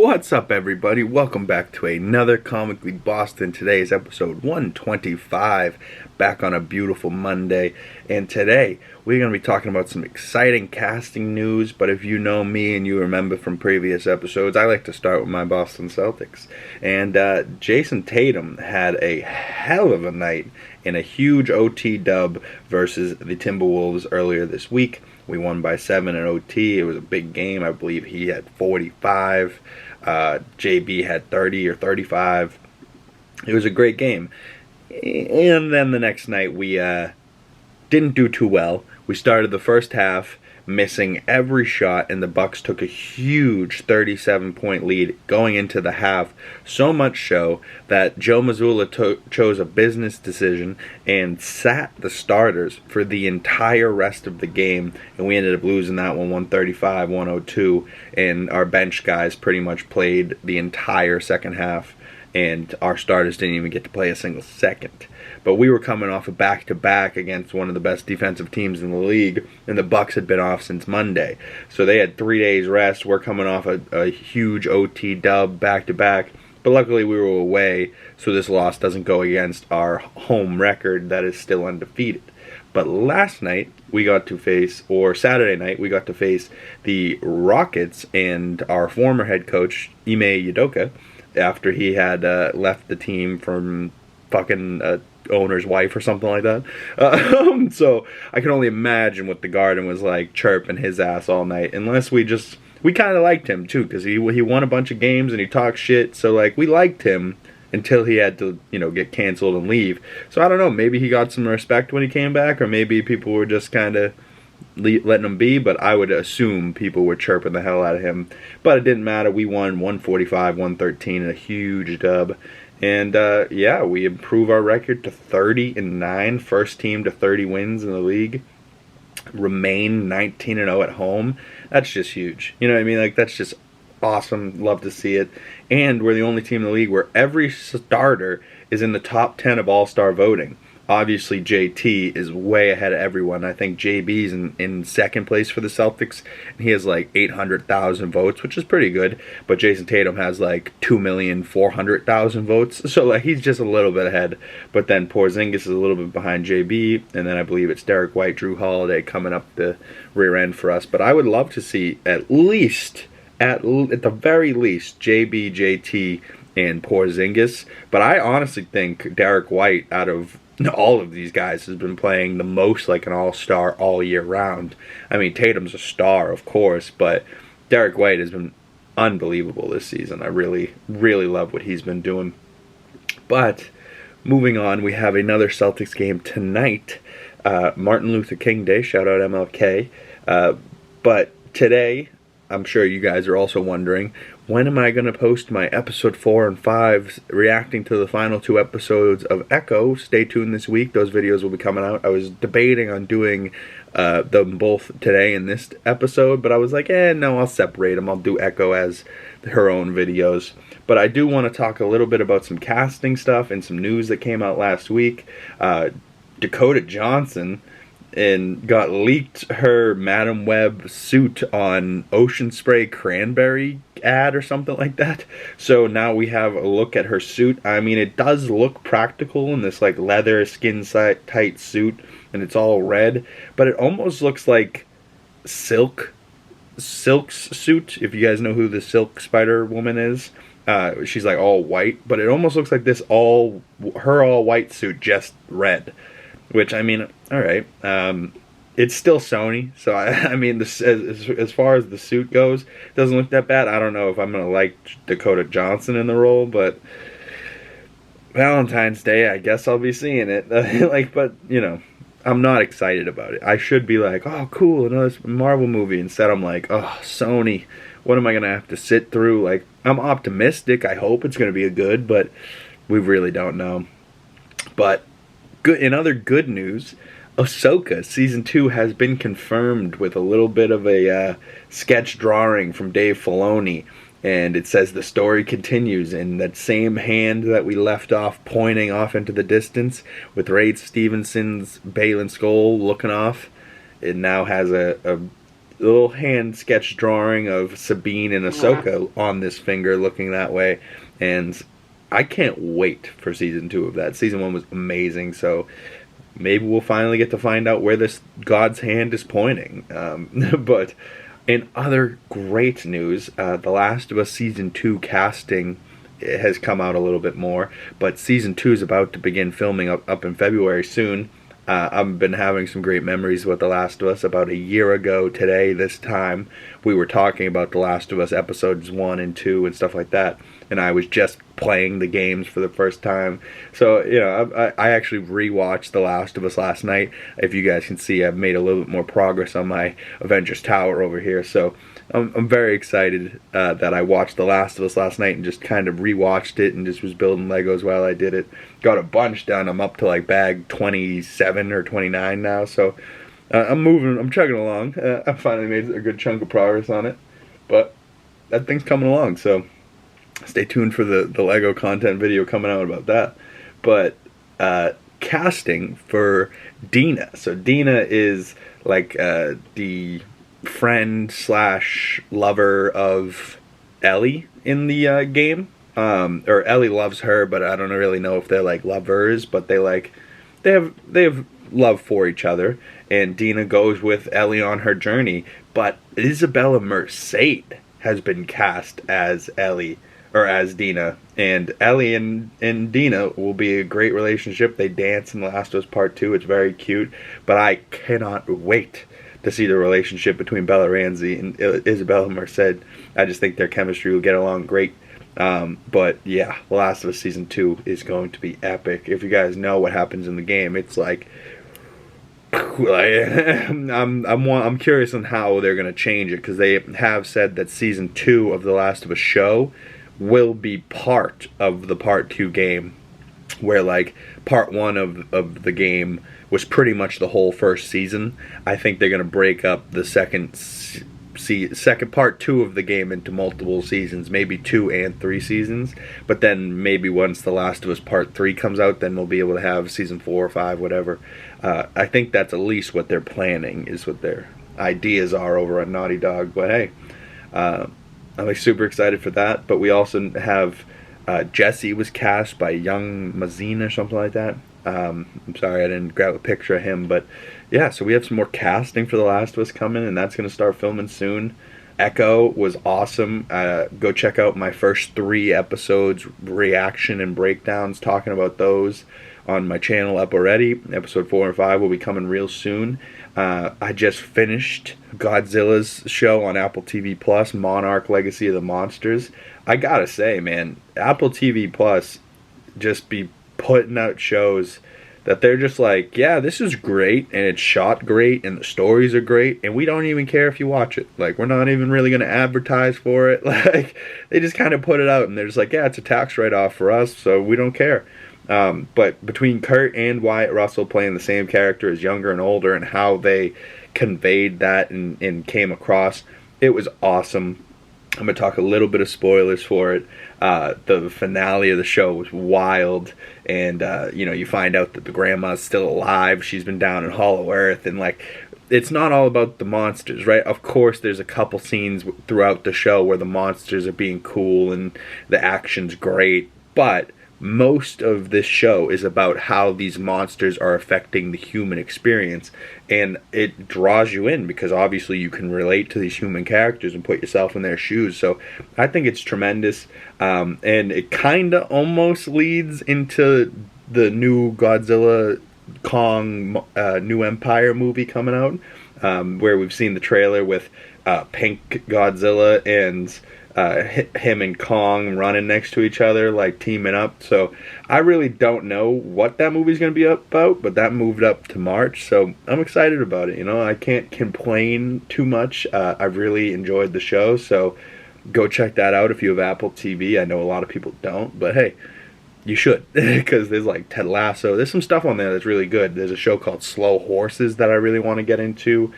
What's up, everybody? Welcome back to another Comically Boston. Today is episode 125, back on a beautiful Monday. And today, we're going to be talking about some exciting casting news. But if you know me and you remember from previous episodes, I like to start with my Boston Celtics. And Jason Tatum had a hell of a night in a huge OT dub versus the Timberwolves earlier this week. We won by 7 in OT. It was a big game. I believe he had 45. JB had 30 or 35. It was a great game. And then the next night we didn't do too well. We started the first half missing every shot, and the Bucks took a huge 37-point lead going into the half. So much so that Joe Mazzulla chose a business decision and sat the starters for the entire rest of the game, and we ended up losing that one 135-102, and our bench guys pretty much played the entire second half, and our starters didn't even get to play a single second. But we were coming off a back-to-back against one of the best defensive teams in the league, and the Bucks had been off since Monday. So they had 3 days rest. We're coming off a huge OT dub back-to-back. But luckily we were away, so this loss doesn't go against our home record that is still undefeated. But last night we got to face, or Saturday night, we got to face the Rockets and our former head coach, Ime after he had left the team from fucking owner's wife or something like that. So I can only imagine what the Garden was like chirping his ass all night. Unless we kind of liked him too, because he won a bunch of games and he talked shit. So like we liked him until he had to get canceled and leave. So I don't know. Maybe he got some respect when he came back, or maybe people were just kind of letting him be. But I would assume people were chirping the hell out of him. But it didn't matter. We won 145-113 in a huge dub. And, yeah, we improve our record to 30-9, first team to 30 wins in the league. Remain 19-0 at home. That's just huge. You know what I mean? Like, that's just awesome. Love to see it. And we're the only team in the league where every starter is in the top 10 of all-star voting. Obviously, JT is way ahead of everyone. I think JB's in second place for the Celtics, and he has like 800,000 votes, which is pretty good. But Jason Tatum has like 2,400,000 votes, so like he's just a little bit ahead. But then Porzingis is a little bit behind JB, and then I believe it's Derek White, Drew Holiday coming up the rear end for us. But I would love to see at the very least, JB, JT, and Porzingis. But I honestly think Derek White, out of all of these guys, has been playing the most like an all-star all year round. I mean, Tatum's a star, of course, but Derek White has been unbelievable this season. I really, really love what he's been doing. But moving on, we have another Celtics game tonight. Martin Luther King Day, shout out MLK. But today, I'm sure you guys are also wondering, when am I going to post my episode 4 and 5 reacting to the final 2 episodes of Echo? Stay tuned this week. Those videos will be coming out. I was debating on doing them both today in this episode, but I was like, no, I'll separate them. I'll do Echo as her own videos. But I do want to talk a little bit about some casting stuff and some news that came out last week. Dakota Johnson got leaked her Madam Web suit on Ocean Spray Cranberry ad or something like that. So now we have a look at her suit. I mean, it does look practical in this like leather skin tight suit, and it's all red, but it almost looks like Silk's suit. If you guys know who the Silk Spider Woman is, she's like all white, but it almost looks like this all white suit, just red. Which, I mean, alright, it's still Sony, so I mean, this, as far as the suit goes, it doesn't look that bad. I don't know if I'm going to like Dakota Johnson in the role, but Valentine's Day, I guess I'll be seeing it. But, I'm not excited about it. I should be like, oh, cool, another Marvel movie. Instead, I'm like, oh, Sony, what am I going to have to sit through? Like, I'm optimistic. I hope it's going to be a good, but we really don't know. But in other good news, Ahsoka Season 2 has been confirmed with a little bit of a sketch drawing from Dave Filoni. And it says the story continues in that same hand that we left off pointing off into the distance with Ray Stevenson's Baylan Skoll looking off. It now has a little hand sketch drawing of Sabine and Ahsoka on this finger looking that way, and I can't wait for season 2 of that. Season 1 was amazing, so maybe we'll finally get to find out where this God's hand is pointing. But in other great news, The Last of Us Season 2 casting has come out a little bit more, but Season 2 is about to begin filming up in February soon. I've been having some great memories with The Last of Us. About a year ago today, this time, we were talking about The Last of Us episodes 1 and 2 and stuff like that, and I was just playing the games for the first time. So, you know, I actually rewatched The Last of Us last night. If you guys can see, I've made a little bit more progress on my Avengers Tower over here, so I'm very excited that I watched The Last of Us last night and just kind of rewatched it and just was building Legos while I did it. Got a bunch done. I'm up to like bag 27 or 29 now, so I'm chugging along. I finally made a good chunk of progress on it, but that thing's coming along, so stay tuned for the Lego content video coming out about that. But casting for Dina. So Dina is like the friend slash lover of Ellie in the game. Or Ellie loves her, but I don't really know if they're like lovers, but they have love for each other. And Dina goes with Ellie on her journey, but Isabella Merced has been cast as Ellie, or as Dina, and Ellie and Dina will be a great relationship. They dance in The Last of Us Part 2. It's very cute, but I cannot wait to see the relationship between Bella Ramsey and Isabella Merced. I just think their chemistry will get along great. But yeah, The Last of Us Season 2 is going to be epic. If you guys know what happens in the game, it's like I'm curious on how they're going to change it, because they have said that Season 2 of The Last of Us show will be part of the Part 2 game, where like Part 1 of the game was pretty much the whole first season. I think they're going to break up the second Part 2 of the game into multiple seasons, maybe 2 and 3 seasons, but then maybe once The Last of Us Part 3 comes out, then we'll be able to have Season 4 or 5, whatever. I think that's at least what they're planning, is what their ideas are over at Naughty Dog, but hey, I'm like super excited for that. But we also have Jesse was cast by Young Mazine or something like that. I'm sorry I didn't grab a picture of him, but yeah, so we have some more casting for The Last of Us coming, and that's going to start filming soon. Echo was awesome. Go check out my first 3 episodes reaction and breakdowns, talking about those on my channel up already. Episode 4 and 5 will be coming real soon. I just finished Godzilla's show on Apple TV Plus, Monarch Legacy of the Monsters. I gotta say, man, Apple TV Plus just be putting out shows that they're just like, yeah, this is great, and it's shot great, and the stories are great, and we don't even care if you watch it. Like, we're not even really going to advertise for it. Like, they just kind of put it out, and they're just like, yeah, it's a tax write-off for us, so we don't care. But between Kurt and Wyatt Russell playing the same character as younger and older, and how they conveyed that and came across, it was awesome. I'm going to talk a little bit of spoilers for it. The finale of the show was wild, and you know, you find out that the grandma's still alive. She's been down in Hollow Earth, and like, it's not all about the monsters, right? Of course, there's a couple scenes throughout the show where the monsters are being cool and the action's great, but most of this show is about how these monsters are affecting the human experience, and it draws you in because obviously you can relate to these human characters and put yourself in their shoes. So I think it's tremendous, and it kind of almost leads into the new Godzilla Kong New Empire movie coming out, where we've seen the trailer with Pink Godzilla and him and Kong running next to each other, like teaming up. So I really don't know what that movie's going to be about, but that moved up to March, so I'm excited about it. You know, I can't complain too much. I've really enjoyed the show, so go check that out if you have Apple TV. I know a lot of people don't, but hey, you should, because there's like Ted Lasso. There's some stuff on there that's really good. There's a show called Slow Horses that I really want to get into.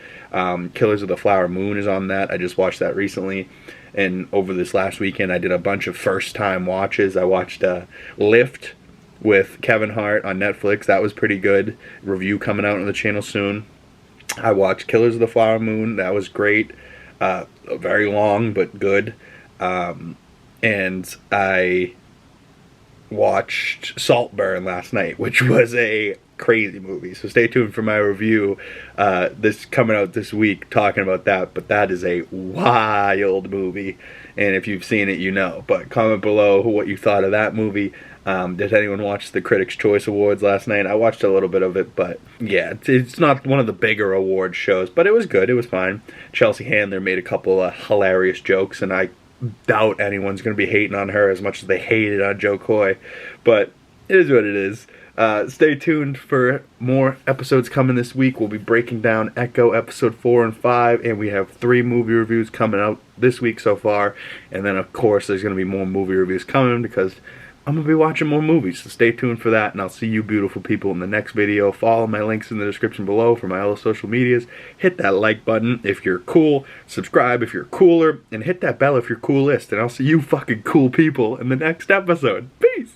Killers of the Flower Moon is on that. I just watched that recently. And over this last weekend, I did a bunch of first-time watches. I watched Lift with Kevin Hart on Netflix. That was pretty good. Review coming out on the channel soon. I watched Killers of the Flower Moon. That was great. Very long, but good. And I watched Saltburn last night, which was a crazy movie. So stay tuned for my review. This coming out this week, talking about that. But that is a wild movie, and if you've seen it, you know. But comment below what you thought of that movie. Did anyone watch the Critics' Choice Awards last night? I watched a little bit of it, but yeah, it's not one of the bigger award shows, but it was good. It was fine. Chelsea Handler made a couple of hilarious jokes, and I doubt anyone's going to be hating on her as much as they hated on Joe Coy, but it is what it is. Stay tuned for more episodes coming this week. We'll be breaking down Echo episode 4 and 5, and we have 3 movie reviews coming out this week so far, and then of course there's going to be more movie reviews coming because I'm going to be watching more movies, so stay tuned for that, and I'll see you beautiful people in the next video. Follow my links in the description below for my other social medias. Hit that like button if you're cool, subscribe if you're cooler, and hit that bell if you're coolest, and I'll see you fucking cool people in the next episode. Peace!